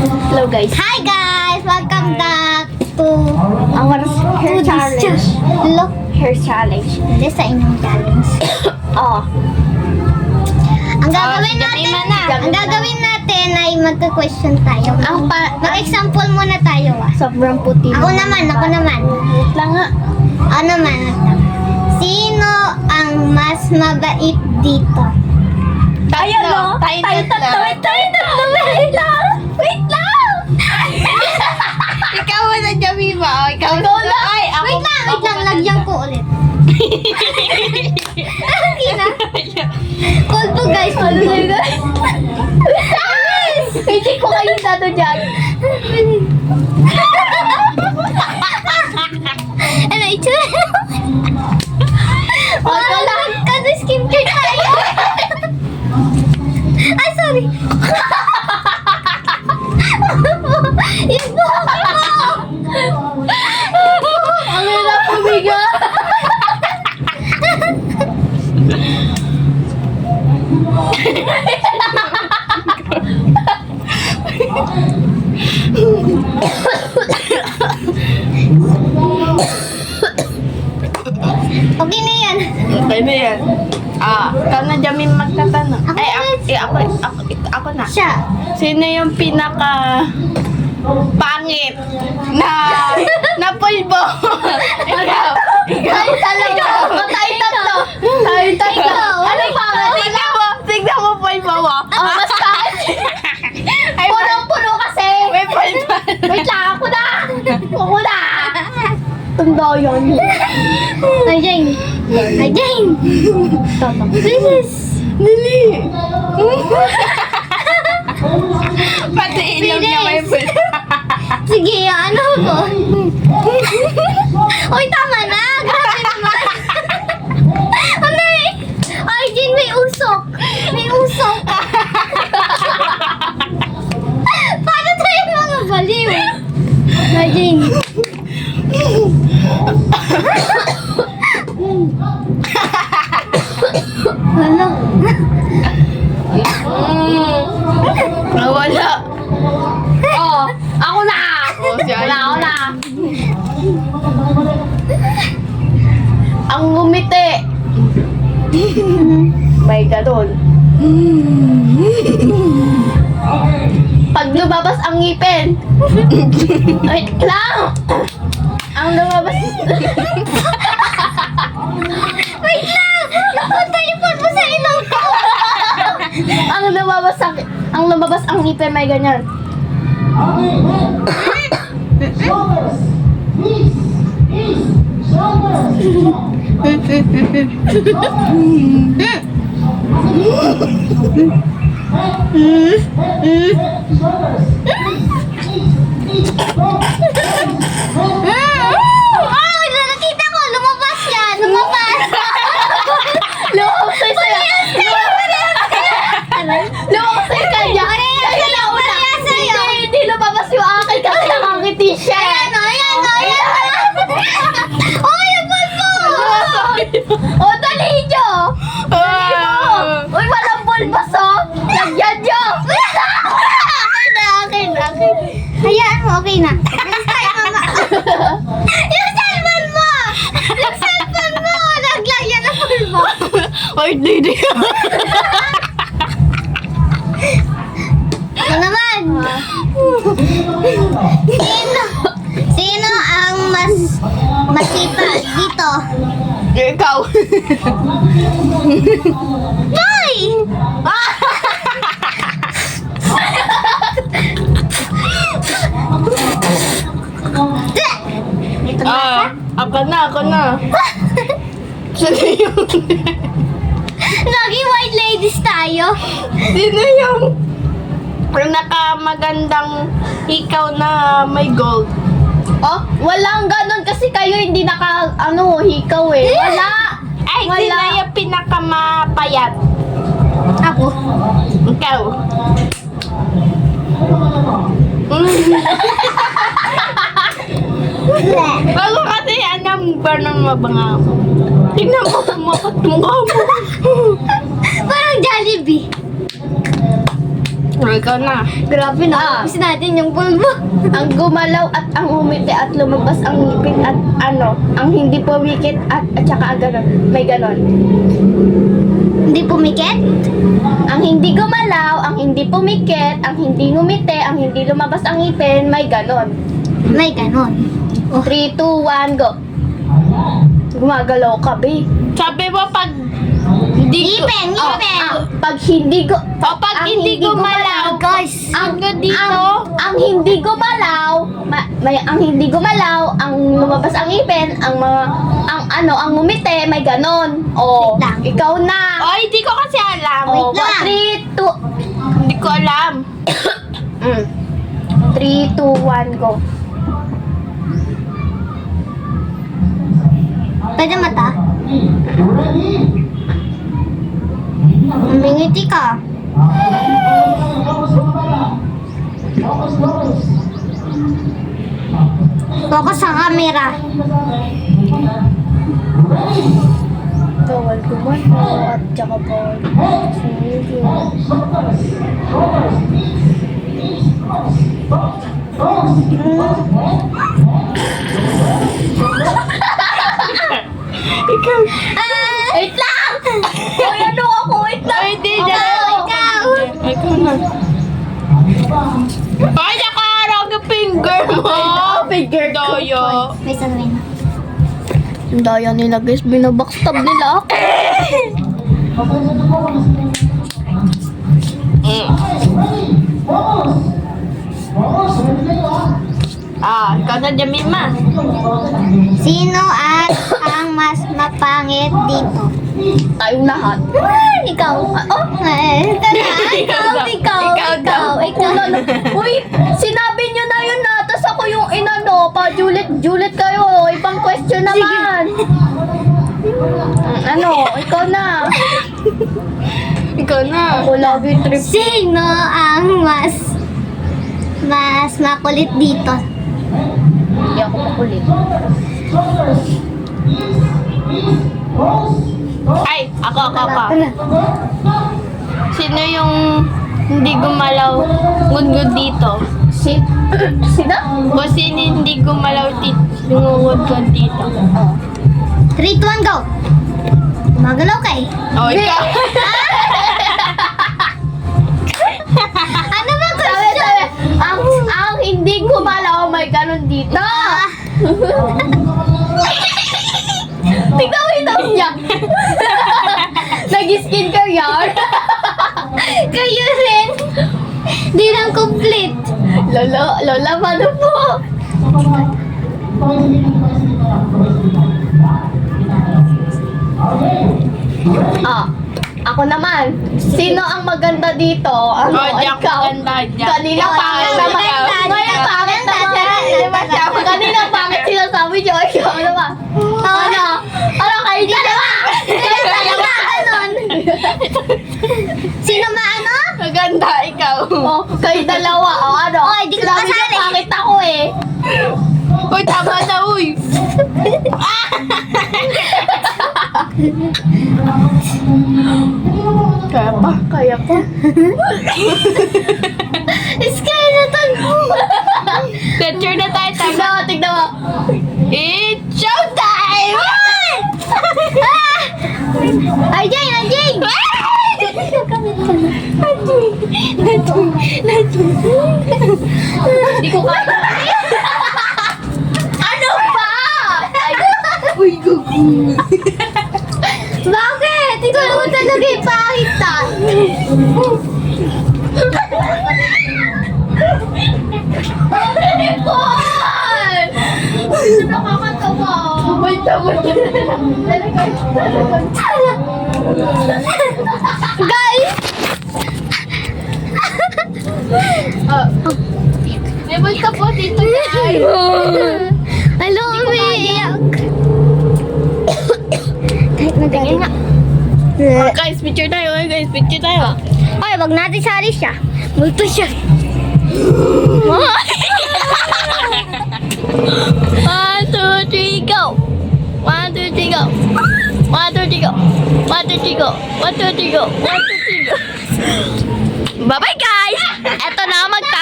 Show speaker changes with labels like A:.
A: Hello guys.
B: Hi guys! Welcome back to
A: Our hair challenge.
B: Look,
A: Hair challenge.
B: hindi sa inyong challenge.
A: Oh.
B: Ang gagawin
A: sige,
B: natin,
A: Mima na.
B: ang gagawin natin ay magka-question tayo. Mag-example muna tayo
A: Sobrang puti.
B: Ako naman.
A: Wait lang nga.
B: Ano naman? Sino ang mas mabait dito?
A: Tayo tatlo. Wait lang.
C: Ikaw na, Jamima. Ikaw
A: Ikaw na.
C: Ay, ako.
B: Wait lang, lagyan ko ulit. Hindi na. Call to guys,
A: Hindi ko kayo dito dyan.
B: Ano, itsura? Wala, kasi skincare tayo. Ay, sorry. Yung buhok mo.
A: Ang hirap pumiga.
B: Okay na yan.
C: Okay na yan. Ikaw na, Jamim, magtatanong.
B: Ako
C: Ay,
B: na.
C: ako na.
B: Siya.
C: Sino yung pinaka pangit na pulbo? Ikaw.
A: Tayo tatlo.
B: Ikaw.
A: Ano pa?
C: Tignan mo pulbo mo.
A: Basta.
C: Ay,
A: Punong-puno kasi.
C: may pulbo.
A: Wait lang, ako na. Tundo yun.
B: Ay, Jane. Please.
C: Dali. Pati ilong niya may pulbo.
B: Sige, ano ko? Uy, tama na. Grabe naman. Ano eh? Ay, Jane, may usok. Paano tayo mga baliw? Ay, Jane. Wala.
C: Wala.
A: Oh, ako na. Ako na. Ang ngumiti. May ganun. Pag lumabas ang ngipin. Wait lang. Ang lumabas.
B: Wait lang! Napunta yung phone mo sa ilong ko!
A: ang lumabas ang ngipin may ganyan.
B: Ay, nakita ko! Lumabas yan! Lumabas!
A: Lumabas sa'yo. Lumabas sa'yo kanya.
B: Parehas sa'yo!
A: Hindi lumabas yung akin kasi nakangiti siya.
B: Ayan o! Uy, ang bulbo!
A: O, dali nyo. Uy, walang bulbas o. Lagyan nyo.
B: Akin. Hayaan mo, okay na. Next time, mama. Yung cellphone mo! Naglagyan ng bulbo.
C: Ay, hindi.
B: Ito naman. Sino ang mas masipag dito?
C: Ikaw.
B: Ay! Ito na.
C: Ako na. Sino yung...
B: Lagi white ladies tayo.
C: Sino yung nakamagandang ikaw na may gold?
A: Oh, walang ganon kasi kayo hindi hikaw eh. Wala.
C: Ay,
A: Wala.
C: sino yung pinakamapayat?
B: Ako.
C: Ikaw. Bago kasi anong bar ng mabanga mo. Tingnan mo, kumakot mukha mo.
B: Parang Jollibee.
C: Ikaw na.
B: Grabe na. Gusto natin yung pulbo.
A: Ang gumalaw at ang umiti at lumabas ang ngipin at ano, ang hindi pumikit at saka ganon. May ganon.
B: Hindi pumikit?
A: Ang hindi gumalaw, ang hindi pumikit, ang hindi ngumiti, ang hindi lumabas ang ngipin, may ganon.
B: May ganon.
A: 3, 2, 1, go. Gumagalaw ka, be.
C: Sabi mo pag hindi
B: Ngipin, ngipin.
A: Pag hindi go...
C: Pag
A: ang
C: hindi gumalaw,
B: Guys.
C: ang dito.
A: Ang hindi gumalaw, ang hindi gumalaw, ang lumabas ang ngipin, ang mga ang ngumiti, may ganon. Oh,
B: Wait lang.
A: ikaw na.
C: Oh, hindi ko kasi alam.
A: Oh,
B: wait lang.
A: 3, 2
C: Hindi ko alam.
A: 3, 2, 1, go.
B: Pwede mata? Mingiti ka. Focus sa camera.
A: Bawal gumalaw at saka bawal.
C: Ikaw.
A: Wait lang! Hoy, ano ako? Wait lang!
C: Ay, hindi.
B: Ikaw.
C: Ikaw na. Ay, nakaharap yung finger mo.
A: Figure ko.
C: Doyo.
B: May sanwin.
A: Ang daya nila guys, binabackstab nila ako.
C: Ikaw na, Jamima.
B: Sino at ang mas mapangit dito?
A: Tayong lahat.
B: Ikaw. Oh, ikaw.
A: Ako na lang. Uy, sinabi nyo na yun na, tas ako yung inano, pa-julit kayo. Ibang question naman. Ano, ikaw na.
C: Ikaw na.
A: Ako lagi trip.
B: Sino ang mas makulit dito?
A: Hindi ako makulit.
C: Ay, ako. Sino yung hindi gumalaw ngudngud dito?
A: Sino?
C: O sino hindi gumalaw dito? Ngudngud dito?
A: Oh.
B: 3, 2, 1, go! Magalaw ka eh.
C: O, ikaw.
B: Ano ba
A: Sabi, ang hindi gumalaw, may ganun dito. Tignan mo ito niya. Nag-skincare yarn.
B: Kayo rin. Di lang complete.
A: Lola, paano po? Ako naman. Sino ang maganda dito? Ano,
C: O, diyan
A: ikaw?
C: maganda dyan.
A: Kanina pangit naman. Ngayon pangit naman. Kanina pangit sinasabi niyo. Ikaw naman. Ano kayo dalawa? Kayo dalawa. Ganon.
B: Sino maano?
C: Maganda, ikaw.
A: Oh, kayo dalawa. O ano?
B: Oy, di ko
A: Sinabi niyo
B: kasali.
A: pangit ako eh.
C: Uy, tama na, uy.
A: Kaya pa. Kaya pa.
B: Skeleton.
C: Picture na tayo, tama.
A: Tignan mo.
C: It's showtime!
B: Arjay!
A: Hindi ko kaya. Ano ba? Uy, gugu.
B: Bakit? Ikaw naman talaga yung pangit ah.
A: Nicole! Nakakatawa. Wait,
B: Guys!
C: May ka po dito, guys.
B: Hello, umiiyak. Kahit
C: Tingin
B: magaling.
C: nga. Oh, guys, picture tayo. Picture tayo.
B: Ay, wag natin sali siya. Multo siya.
C: 1, 2, 3, go! 1, 2, 3, go! 1, 2, 3, go! 1, 2, 3, go! 1, 2, 3, go! 1, 2, 3, go!
A: Bye-bye guys! Eto na, magtata